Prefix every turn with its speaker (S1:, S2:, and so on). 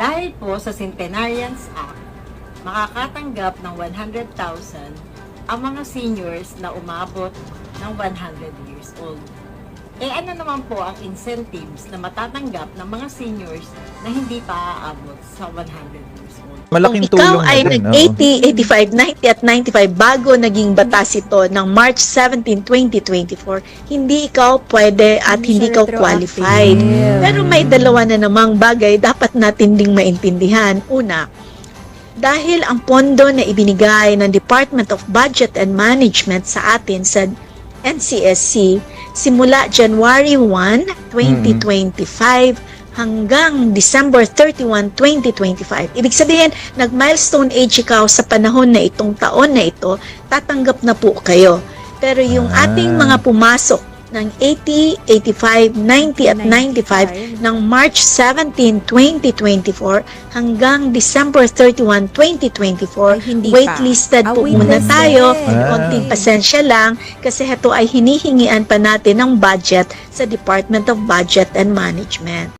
S1: Dahil po sa Centenarians Act, makakatanggap ng 100,000 ang mga seniors na umabot ng 100 years old. Ano naman po ang incentives na matatanggap ng mga seniors na hindi pa aabot sa 100 years old?
S2: Malaking
S3: Kung ikaw
S2: tulong
S3: ay
S2: na din,
S3: nag-80, 85, 90 at 95 bago naging batas ito ng March 17, 2024, hindi ikaw pwede at hindi ikaw qualified. Pero may dalawa na namang bagay dapat natin ding maintindihan. Una, dahil ang pondo na ibinigay ng Department of Budget and Management sa atin sa NCSC simula January 1, 2025 hanggang December 31, 2025. Ibig sabihin, nag-milestone age ikaw sa panahon na itong taon na ito, tatanggap na po kayo. Pero yung ating mga pumasok ng 80, 85, 90 at 95 ng March 17, 2024 hanggang December 31, 2024, waitlisted po muna tayo. Konting pasensya lang kasi ito ay hinihingian pa natin ng budget sa Department of Budget and Management.